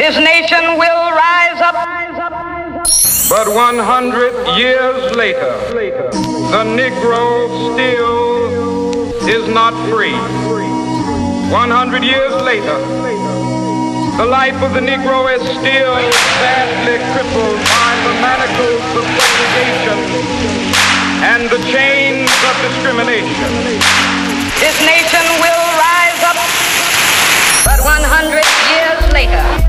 This nation will rise up. But 100 years later, the Negro still is not free. 100 years later, the life of the Negro is still sadly crippled by the manacles of segregation and the chains of discrimination. This nation will rise up. But 100 years later,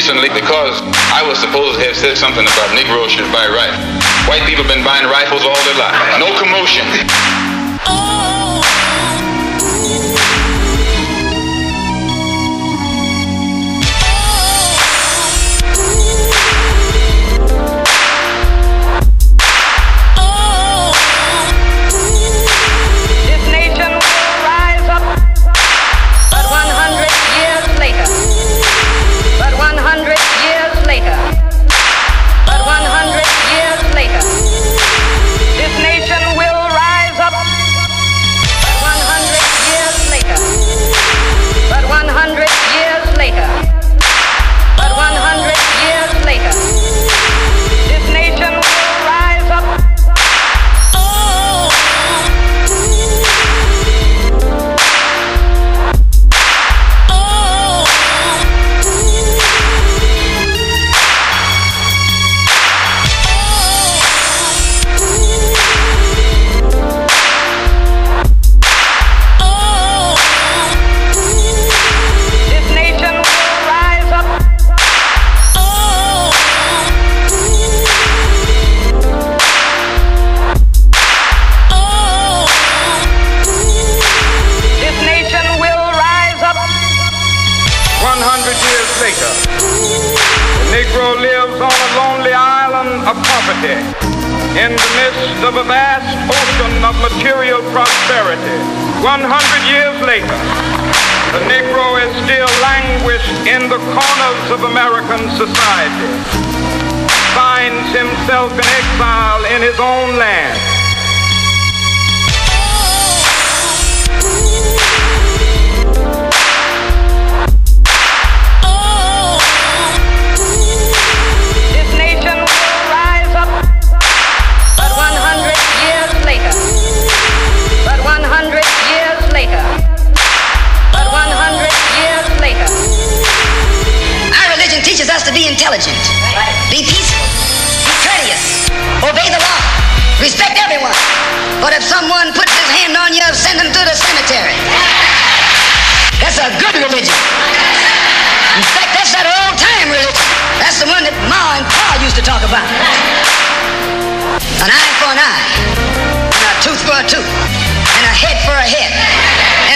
recently, because I was supposed to have said something about Negroes should buy rifles. White people have been buying rifles all their lives. No commotion. In the midst of a vast ocean of material prosperity. 100 years later, the Negro is still languished in the corners of American society, finds himself in exile in his own land. To be intelligent, be peaceful, be courteous, obey the law, respect everyone. But if someone puts his hand on you, send him to the cemetery. That's a good religion. In fact, that's that old-time religion. That's the one that Ma and Pa used to talk about. An eye for an eye, and a tooth for a tooth, and a head for a head,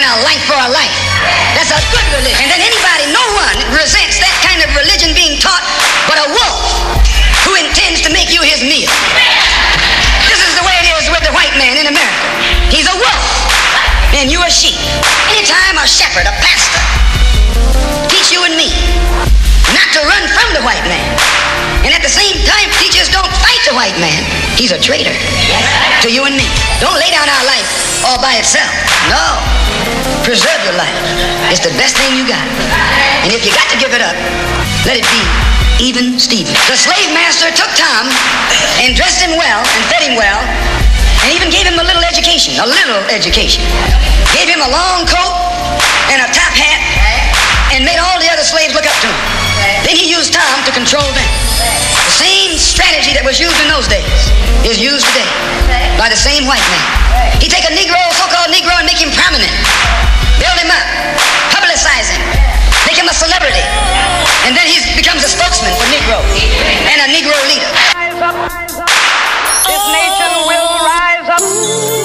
and a life for a life. That's a good religion. And then anybody, no one resents that kind of religion being taught but a wolf who intends to make you his meal. This is the way it is with the white man in America. He's a wolf and you're a sheep. Anytime a shepherd, a pastor, teach you and me run from the white man. And at the same time, teachers don't fight the white man. He's a traitor to you and me. Don't lay down our life all by itself. No. Preserve your life. It's the best thing you got. And if you got to give it up, let it be even Stephen. The slave master took Tom and dressed him well and fed him well and even gave him a little education. Gave him a long coat and a top hat and made all the other slaves look up to him. Then he used Tom to control them. The same strategy that was used in those days is used today by the same white man. He take a Negro, so-called Negro, and make him prominent. Build him up. Publicize him. Make him a celebrity. And then he becomes a spokesman for Negro and a Negro leader. Rise up. This nation will rise up.